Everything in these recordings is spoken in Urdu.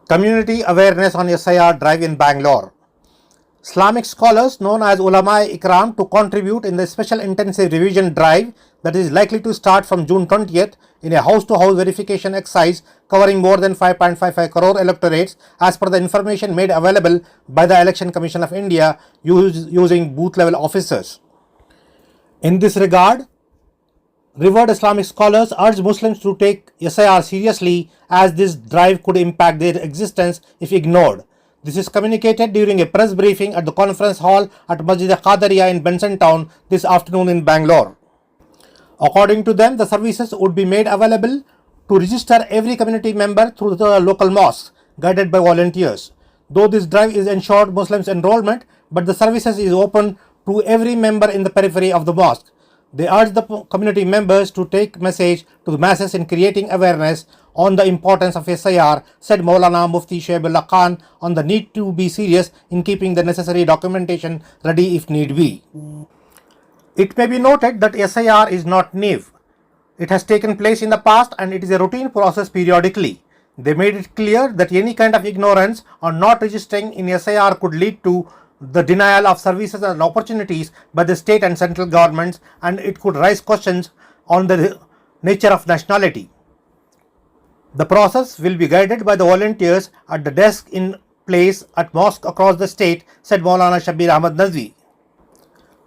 Community awareness on SIR drive in Bangalore. Islamic scholars known as Ulama-e-Ikram to contribute in the special intensive revision drive that is likely to start from June 20th in a house-to-house verification exercise covering more than 5.55 crore electorates as per the information made available by the Election Commission of India using booth-level officers. In this regard, revered Islamic scholars urge Muslims to take SIR seriously as this drive could impact their existence if ignored. This is communicated during a press briefing at the conference hall at Masjid Qadariya in Benson Town this afternoon in Bangalore. According to them, the services would be made available to register every community member through the local mosque, guided by volunteers. Though this drive is ensured Muslims enrollment, but the services is open to every member in the periphery of the mosque. They urge the community members to take message to the masses in creating awareness on the importance of SIR, said Maulana Mufti Shoaibullah Khan on the need to be serious in keeping the necessary documentation ready if need be. It may be noted that SIR is not new. It has taken place in the past and it is a routine process periodically. They made it clear that any kind of ignorance or not registering in SIR could lead to the denial of services and opportunities by the state and central governments, and it could raise questions on the nature of nationality. The process will be guided by the volunteers at the desk in place at mosques across the state, said Maulana Shabir Ahmad Nazvi.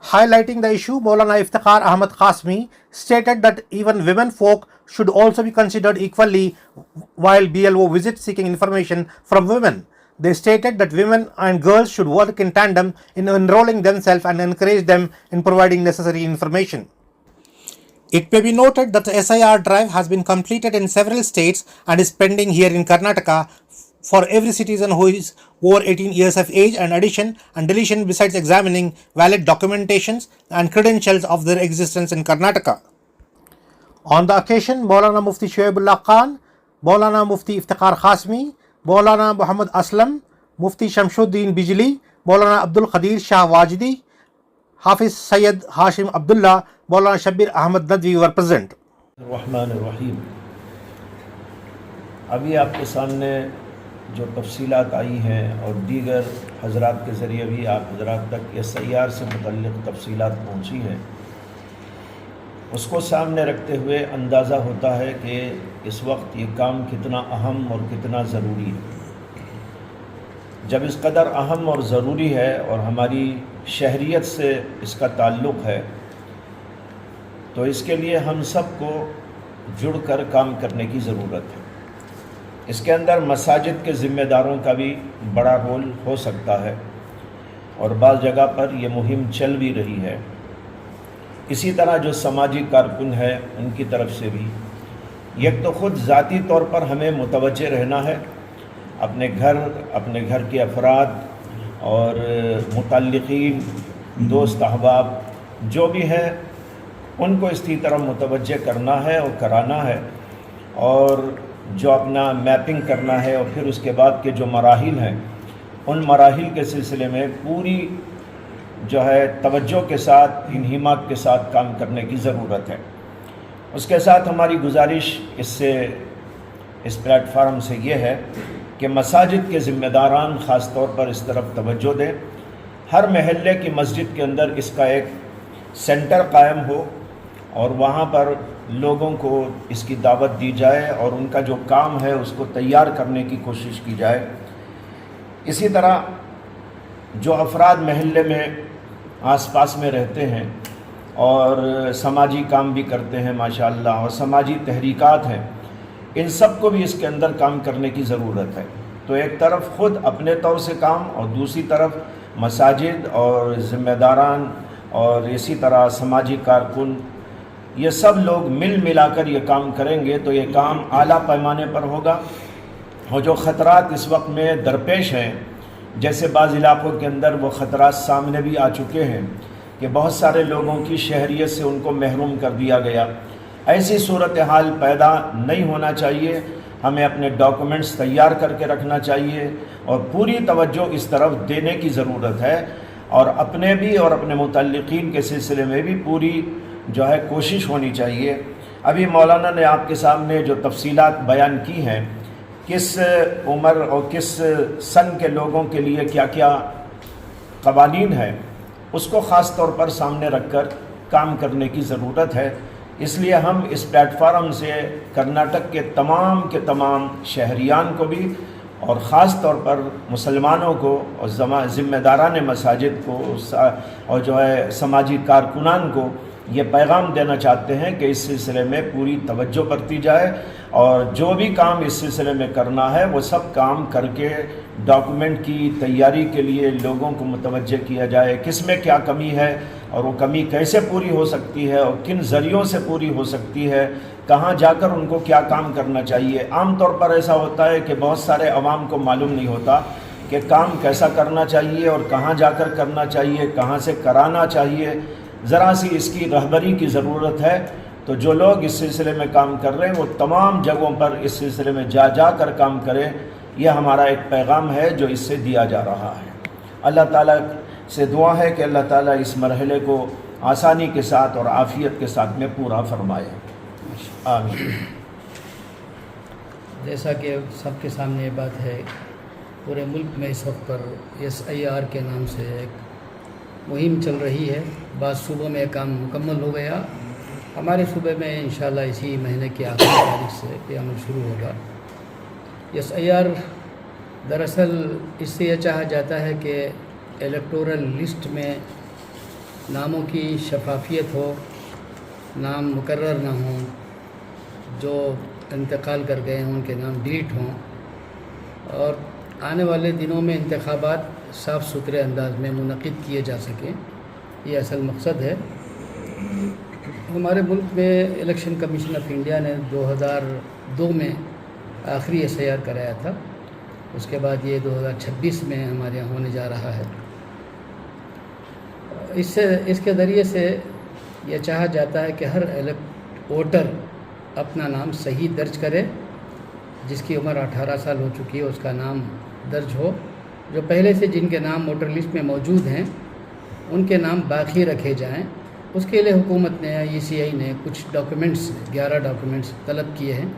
Highlighting the issue, Maulana Iftikhar Ahmad Qasmi stated that even women folk should also be considered equally while BLO visits seeking information from women. They stated that women and girls should work in tandem in enrolling themselves and encourage them in providing necessary information. It may be noted that the SIR drive has been completed in several states and is pending here in Karnataka for every citizen who is over 18 years of age and addition and deletion besides examining valid documentations and credentials of their existence in Karnataka. On the occasion, Maulana Mufti Shoaibullah Khan, Maulana Mufti Iftikhar Qasmi, Maulana Muhammad Aslam, Mufti Shamshuddin Bijli, Maulana Abdul Qadir Shah Wajdi, Hafiz Sayyid Hashim Abdullah, Maulana Shabir Ahmad Nadwi were present. الرحمن الرحیم. ابھی آپ کے سامنے جو تفصیلات آئی ہیں اور دیگر حضرات کے ذریعے بھی آپ حضرات تک SIR سے متعلق تفصیلات پہنچی ہیں، اس کو سامنے رکھتے ہوئے اندازہ ہوتا ہے کہ اس وقت یہ کام کتنا اہم اور کتنا ضروری ہے۔ جب اس قدر اہم اور ضروری ہے اور ہماری شہریت سے اس کا تعلق ہے تو اس کے لیے ہم سب کو جڑ کر کام کرنے کی ضرورت ہے۔ اس کے اندر مساجد کے ذمہ داروں کا بھی بڑا رول ہو سکتا ہے اور بعض جگہ پر یہ مہم چل بھی رہی ہے۔ اسی طرح جو سماجی کارکن ہے ان کی طرف سے بھی ایک تو خود ذاتی طور پر ہمیں متوجہ رہنا ہے، اپنے گھر کے افراد اور متعلقین، دوست احباب جو بھی ہیں ان کو اس کی طرف متوجہ کرنا ہے اور کرانا ہے، اور جو اپنا میپنگ کرنا ہے، اور پھر اس کے بعد کے جو مراحل ہیں ان مراحل کے سلسلے میں پوری جو ہے توجہ کے ساتھ، انہماک کے ساتھ کام کرنے کی ضرورت ہے۔ اس کے ساتھ ہماری گزارش اس پلیٹ فارم سے یہ ہے کہ مساجد کے ذمہ داران خاص طور پر اس طرف توجہ دیں، ہر محلے کی مسجد کے اندر اس کا ایک سینٹر قائم ہو اور وہاں پر لوگوں کو اس کی دعوت دی جائے اور ان کا جو کام ہے اس کو تیار کرنے کی کوشش کی جائے۔ اسی طرح جو افراد محلے میں آس پاس میں رہتے ہیں اور سماجی کام بھی کرتے ہیں ماشاءاللہ، اور سماجی تحریکات ہیں، ان سب کو بھی اس کے اندر کام کرنے کی ضرورت ہے۔ تو ایک طرف خود اپنے طور سے کام اور دوسری طرف مساجد اور ذمہ داران اور اسی طرح سماجی کارکن، یہ سب لوگ ملا کر یہ کام کریں گے تو یہ کام اعلیٰ پیمانے پر ہوگا۔ اور جو خطرات اس وقت میں درپیش ہیں، جیسے بعض علاقوں کے اندر وہ خطرات سامنے بھی آ چکے ہیں کہ بہت سارے لوگوں کی شہریت سے ان کو محروم کر دیا گیا، ایسی صورتحال پیدا نہیں ہونا چاہیے۔ ہمیں اپنے ڈاکومنٹس تیار کر کے رکھنا چاہیے اور پوری توجہ اس طرف دینے کی ضرورت ہے۔ اور اپنے بھی اور اپنے متعلقین کے سلسلے میں بھی پوری جو ہے کوشش ہونی چاہیے۔ ابھی مولانا نے آپ کے سامنے جو تفصیلات بیان کی ہیں، کس عمر اور کس سن کے لوگوں کے لیے کیا کیا قوانین ہے، اس کو خاص طور پر سامنے رکھ کر کام کرنے کی ضرورت ہے۔ اس لیے ہم اس پلیٹ فارم سے کرناٹک کے تمام شہریان کو بھی اور خاص طور پر مسلمانوں کو اور ذمہ داران مساجد کو اور جو ہے سماجی کارکنان کو یہ پیغام دینا چاہتے ہیں کہ اس سلسلے میں پوری توجہ برتی جائے، اور جو بھی کام اس سلسلے میں کرنا ہے وہ سب کام کر کے ڈاکومنٹ کی تیاری کے لیے لوگوں کو متوجہ کیا جائے، کس میں کیا کمی ہے اور وہ کمی کیسے پوری ہو سکتی ہے اور کن ذریعوں سے پوری ہو سکتی ہے، کہاں جا کر ان کو کیا کام کرنا چاہیے۔ عام طور پر ایسا ہوتا ہے کہ بہت سارے عوام کو معلوم نہیں ہوتا کہ کام کیسا کرنا چاہیے اور کہاں جا کر کرنا چاہیے، کہاں سے کرانا چاہیے۔ ذرا سی اس کی رہبری کی ضرورت ہے، تو جو لوگ اس سلسلے میں کام کر رہے ہیں وہ تمام جگہوں پر اس سلسلے میں جا کر کام کریں۔ یہ ہمارا ایک پیغام ہے جو اس سے دیا جا رہا ہے۔ اللہ تعالیٰ سے دعا ہے کہ اللہ تعالیٰ اس مرحلے کو آسانی کے ساتھ اور عافیت کے ساتھ میں پورا فرمائے، آمین۔ جیسا کہ سب کے سامنے یہ بات ہے، پورے ملک میں اس وقت پر SIR کے نام سے ایک مہم چل رہی ہے۔ بعض صوبوں میں کام مکمل ہو گیا، ہمارے صوبے میں انشاءاللہ اسی مہینے کی آخری تاریخ سے یہ عمل شروع ہوگا۔ SIR دراصل اس سے یہ چاہا جاتا ہے کہ الیکٹورل لسٹ میں ناموں کی شفافیت ہو، نام مقرر نہ ہوں، جو انتقال کر گئے ہیں ان کے نام ڈیلیٹ ہوں، اور آنے والے دنوں میں انتخابات صاف ستھرے انداز میں منعقد کیے جا سکیں، یہ اصل مقصد ہے۔ ہمارے ملک میں الیکشن کمیشن آف انڈیا نے 2002 میں آخری SIR کرایا تھا، اس کے بعد یہ 2026 میں ہمارے یہاں ہونے جا رہا ہے۔ اس کے ذریعے سے یہ چاہا جاتا ہے کہ ہر ووٹر اپنا نام صحیح درج کرے، جس کی عمر 18 سال ہو چکی ہے اس کا نام درج ہو، جو پہلے سے جن کے نام ووٹر لسٹ میں موجود ہیں ان کے نام باقی رکھے جائیں۔ اس کے لیے حکومت نے ECI نے کچھ ڈاکومنٹس 11 ڈاکومنٹس طلب کیے ہیں،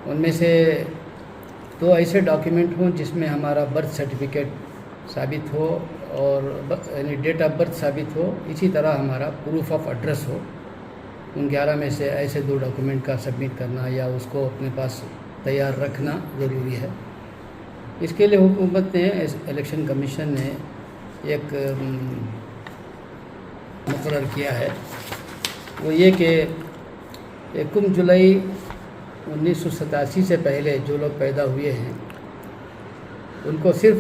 ان میں سے 2 ایسے ڈاکومنٹ ہوں جس میں ہمارا برتھ سرٹیفکیٹ ثابت ہو اور یعنی ڈیٹ آف برتھ ثابت ہو، اسی طرح ہمارا پروف آف ایڈریس ہو۔ ان 11 میں سے ایسے 2 ڈاکومنٹ کا سبمٹ کرنا یا اس کو اپنے پاس تیار رکھنا ضروری ہے۔ اس کے لیے حکومت نے الیکشن کمیشن نے ایک مقرر کیا ہے، وہ یہ کہ 1 جولائی 1987 سے پہلے جو لوگ پیدا ہوئے ہیں ان کو صرف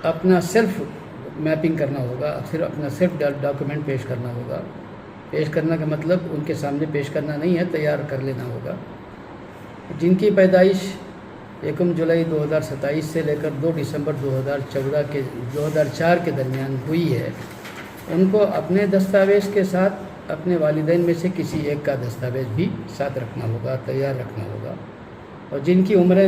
اپنا سیلف میپنگ کرنا ہوگا، صرف اپنا سیلف ڈاکومنٹ پیش کرنا ہوگا۔ پیش کرنا کا مطلب ان کے سامنے پیش کرنا نہیں ہے، تیار کر لینا ہوگا۔ جن کی پیدائش 1 جولائی 2027 سے لے کر 2 دسمبر 2004 کے درمیان ہوئی ہے، ان کو اپنے دستاویز کے ساتھ اپنے والدین میں سے کسی ایک کا دستاویز بھی ساتھ رکھنا ہوگا، تیار رکھنا ہوگا۔ اور جن کی عمریں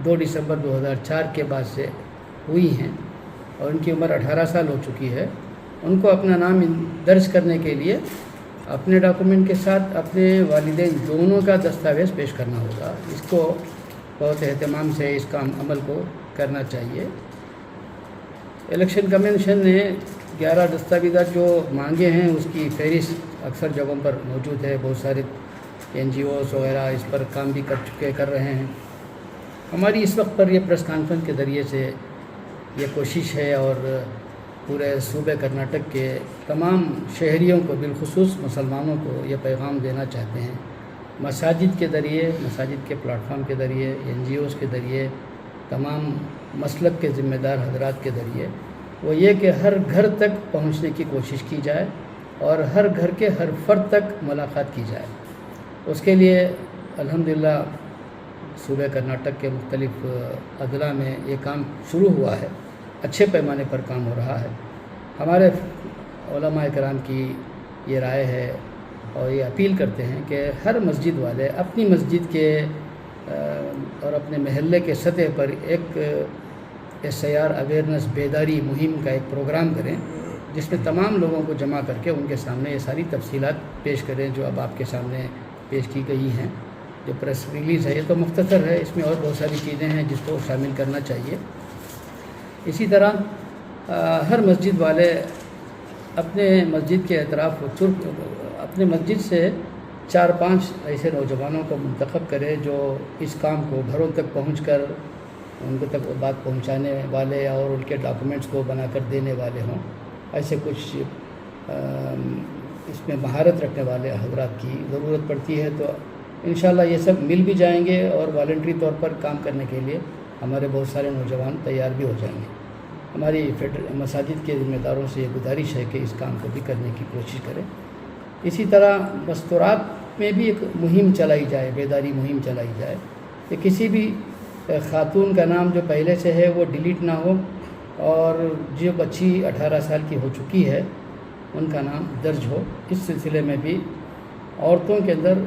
2 دسمبر 2004 کے بعد سے ہوئی ہیں اور ان کی عمر 18 سال ہو چکی ہے، ان کو اپنا نام درج کرنے کے لیے اپنے ڈاکومنٹ کے ساتھ اپنے والدین دونوں کا دستاویز پیش کرنا ہوگا۔ اس کو بہت اہتمام سے اس کام عمل کو کرنا چاہیے۔ الیکشن کمیشن نے 11 دستاویزات جو مانگے ہیں اس کی فہرست اکثر جگہوں پر موجود ہے، بہت سارے NGOs وغیرہ اس پر کام بھی کر رہے ہیں۔ ہماری اس وقت پر یہ پریس کانفرنس کے ذریعے سے یہ کوشش ہے اور پورے صوبے کرناٹک کے تمام شہریوں کو بالخصوص مسلمانوں کو یہ پیغام دینا چاہتے ہیں، مساجد کے ذریعے، مساجد کے پلیٹ فارم کے ذریعے، NGOs کے ذریعے، تمام مسلک کے ذمہ دار حضرات کے ذریعے، وہ یہ کہ ہر گھر تک پہنچنے کی کوشش کی جائے اور ہر گھر کے ہر فرد تک ملاقات کی جائے۔ اس کے لیے الحمدللہ صوبہ کرناٹک کے مختلف اضلاع میں یہ کام شروع ہوا ہے، اچھے پیمانے پر کام ہو رہا ہے۔ ہمارے علماء کرام کی یہ رائے ہے اور یہ اپیل کرتے ہیں کہ ہر مسجد والے اپنی مسجد کے اور اپنے محلے کے سطح پر ایک SIR اویئرنیس بیداری مہم کا ایک پروگرام کریں جس میں تمام لوگوں کو جمع کر کے ان کے سامنے یہ ساری تفصیلات پیش کریں جو اب آپ کے سامنے پیش کی گئی ہیں. جو پریس ریلیز ہے یہ تو مختصر ہے، اس میں اور بہت ساری چیزیں ہیں جس کو شامل کرنا چاہیے. اسی طرح ہر مسجد والے اپنے مسجد کے اطراف اپنے مسجد سے 4-5 ایسے نوجوانوں کو منتخب کرے جو اس کام کو گھروں تک پہنچ کر ان کو تک بات پہنچانے والے اور ان کے ڈاکومنٹس کو بنا کر دینے والے ہوں. ایسے کچھ اس میں مہارت رکھنے والے حضرات کی ضرورت پڑتی ہے. تو انشاءاللہ یہ سب مل بھی جائیں گے اور والنٹری طور پر کام کرنے کے لیے ہمارے بہت سارے نوجوان تیار بھی ہو جائیں گے. ہماری مساجد کے ذمہ داروں سے یہ گزارش ہے کہ اس کام کو بھی کرنے کی کوشش کریں. اسی طرح مستورات میں بھی ایک مہم چلائی جائے، بیداری مہم چلائی جائے کہ کسی بھی خاتون کا نام جو پہلے سے ہے وہ ڈیلیٹ نہ ہو، اور جو بچی 18 سال کی ہو چکی ہے ان کا نام درج ہو. اس سلسلے میں بھی عورتوں کے اندر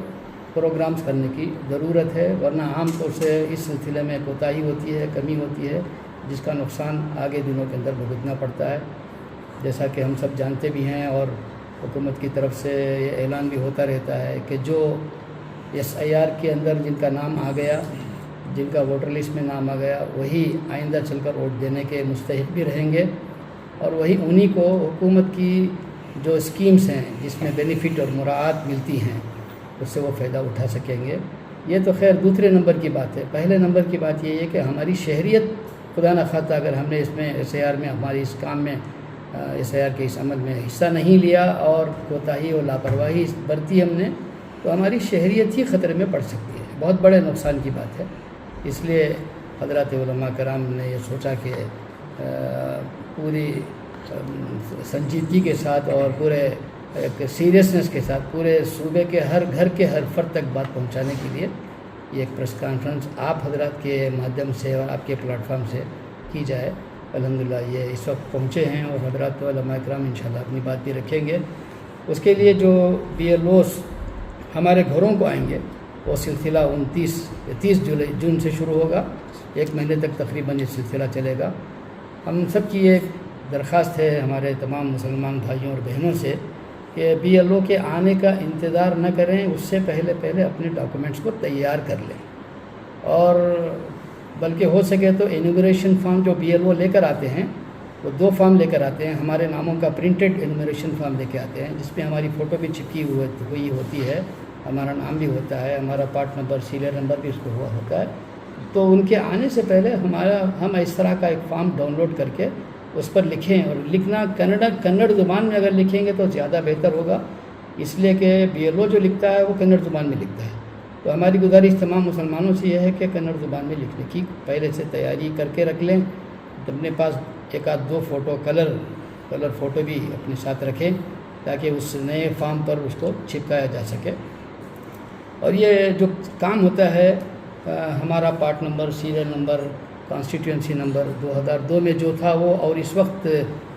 پروگرامز کرنے کی ضرورت ہے، ورنہ عام طور سے اس سلسلے میں کوتاہی ہوتی ہے، کمی ہوتی ہے، جس کا نقصان آگے دنوں کے اندر بھگتنا پڑتا ہے. جیسا کہ ہم سب جانتے بھی ہیں اور حکومت کی طرف سے یہ اعلان بھی ہوتا رہتا ہے کہ جو SIR کے اندر جن کا نام آ گیا، جن کا ووٹر لسٹ میں نام آ گیا، وہی آئندہ چل کر ووٹ دینے کے مستحق بھی رہیں گے، اور وہی انہی کو حکومت کی جو اسکیمز ہیں جس میں بینیفٹ اور مراعات ملتی ہیں اس سے وہ فائدہ اٹھا سکیں گے. یہ تو خیر دوسرے نمبر کی بات ہے. پہلے نمبر کی بات یہ ہے کہ ہماری شہریت خدا نخواستہ اگر ہم نے اس میں SIR میں ہماری اس کام میں SIR کے اس عمل میں حصہ نہیں لیا اور کوتاہی اور لاپرواہی برتی ہم نے، تو ہماری شہریت ہی خطرے میں پڑ سکتی ہے. بہت بڑے نقصان کی بات ہے. اس لیے حضرات علماء کرام نے یہ سوچا کہ پوری سنجیدگی کے ساتھ اور پورے ایک سیریسنس کے ساتھ پورے صوبے کے ہر گھر کے ہر فرد تک بات پہنچانے کے لیے یہ ایک پریس کانفرنس آپ حضرات کے مادھیم سے اور آپ کے پلیٹ فارم سے کی جائے. الحمدللہ یہ اس وقت پہنچے ہیں اور حضرات علماء کرام انشاءاللہ اپنی بات بھی رکھیں گے. اس کے لیے جو BLOs ہمارے گھروں کو آئیں گے وہ سلسلہ 30 جون سے شروع ہوگا. 1 مہینے تک تقریباً یہ سلسلہ چلے گا. ہم سب کی ایک درخواست ہے ہمارے تمام مسلمان بھائیوں اور بہنوں سے کہ BLO کے آنے کا انتظار نہ کریں، اس سے پہلے اپنے ڈاکومنٹس کو تیار کر لیں، اور بلکہ ہو سکے تو انومریشن فارم جو BLO لے کر آتے ہیں وہ 2 فارم لے کر آتے ہیں. ہمارے ناموں کا پرنٹڈ انومریشن فارم لے کے آتے ہیں جس پہ ہماری فوٹو بھی چپکی ہوئی ہوتی ہے، ہمارا نام بھی ہوتا ہے، ہمارا پارٹ نمبر سیریل نمبر بھی اس کو ہوا ہوتا ہے. تو ان کے آنے سے پہلے ہم اس طرح کا ایک فارم ڈاؤن لوڈ کر کے اس پر لکھیں، اور لکھنا کنڑ زبان میں اگر لکھیں گے تو زیادہ بہتر ہوگا، اس لیے کہ BLO جو لکھتا ہے وہ کنڑ زبان میں لکھتا ہے. تو ہماری گزارش تمام مسلمانوں سے یہ ہے کہ کنڑ زبان میں لکھنے کی پہلے سے تیاری کر کے رکھ لیں. اپنے پاس 1-2 فوٹو کلر فوٹو بھی اپنے ساتھ رکھیں تاکہ اس نئے فارم پر اس کو چپکایا جا سکے. اور یہ جو کام ہوتا ہے ہمارا part number serial number constituency number 2002 میں جو تھا وہ اور اس وقت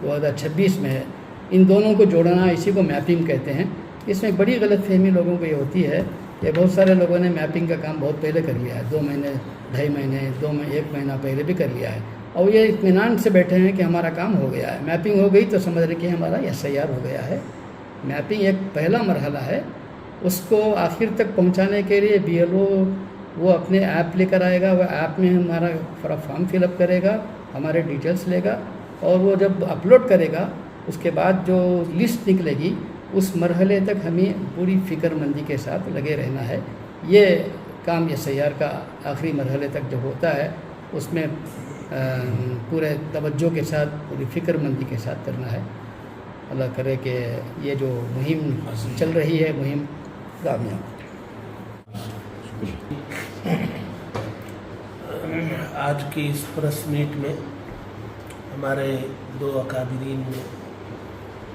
2026 میں ہے، ان دونوں کو جوڑنا اسی کو میپنگ کہتے ہیں. اس میں بڑی غلط فہمی لوگوں کو یہ ہوتی ہے کہ بہت سارے لوگوں نے میپنگ کا کام بہت پہلے کر لیا ہے، 2 مہینے 2.5 مہینے 1 مہینہ پہلے بھی کر لیا ہے، اور یہ اطمینان سے بیٹھے ہیں کہ ہمارا کام ہو گیا ہے. میپنگ ہو گئی تو سمجھ رہے کہ ہمارا SIR ہو گیا ہے. میپنگ ایک پہلا مرحلہ ہے، اس کو آخر تک پہنچانے کے لیے BLO وہ اپنے ایپ لے کر آئے گا، وہ ایپ میں ہمارا فارم فل اپ کرے گا، ہمارے ڈیٹیلز لے گا، اور وہ جب اپلوڈ کرے گا اس کے بعد جو لسٹ نکلے گی اس مرحلے تک ہمیں پوری فکر مندی کے ساتھ لگے رہنا ہے. یہ کام SIR کا آخری مرحلے تک جب ہوتا ہے اس میں پورے توجہ کے ساتھ پوری فکر مندی کے ساتھ کرنا ہے. اللہ کرے کہ یہ جو مہم چل رہی ہے مہم کامیاب. آج کی اس پریس میٹ میں ہمارے 2 اکابرین نے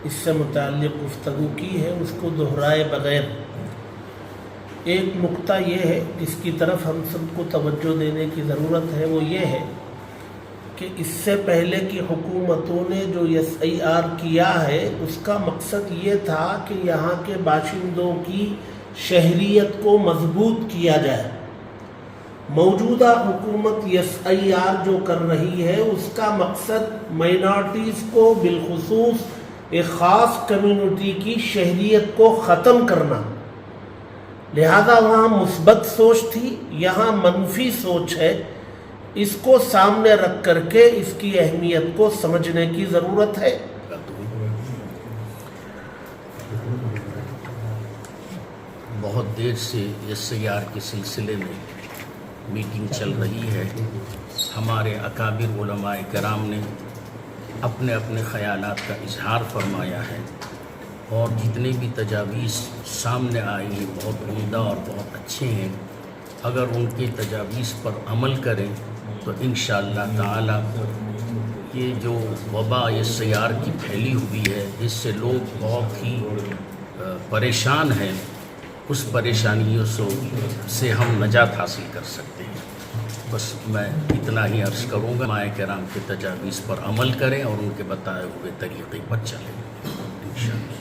اس سے متعلق گفتگو کی ہے، اس کو دہرائے بغیر ایک نقطہ یہ ہے جس کی طرف ہم سب کو توجہ دینے کی ضرورت ہے، وہ یہ ہے کہ اس سے پہلے کی حکومتوں نے جو SIR کیا ہے اس کا مقصد یہ تھا کہ یہاں کے باشندوں کی شہریت کو مضبوط کیا جائے، موجودہ حکومت SIR جو کر رہی ہے اس کا مقصد مائنارٹیز کو بالخصوص ایک خاص کمیونٹی کی شہریت کو ختم کرنا، لہذا وہاں مثبت سوچ تھی، یہاں منفی سوچ ہے. اس کو سامنے رکھ کر کے اس کی اہمیت کو سمجھنے کی ضرورت ہے. بہت دیر سے SIR کے سلسلے میں میٹنگ چل رہی ہے. ہمارے اکابر علماء کرام نے اپنے اپنے خیالات کا اظہار فرمایا ہے، اور جتنے بھی تجاویز سامنے آئی ہیں بہت عمدہ اور بہت اچھے ہیں. اگر ان کی تجاویز پر عمل کریں تو انشاءاللہ تعالی یہ جو وبا SIR کی پھیلی ہوئی ہے اس سے لوگ بہت ہی پریشان ہیں، اس پریشانیوں سے ہم نجات حاصل کر سکتے ہیں. بس میں اتنا ہی عرض کروں گا، علماء کرام کے تجاویز پر عمل کریں اور ان کے بتائے ہوئے طریقے پر چلیں انشاءاللہ.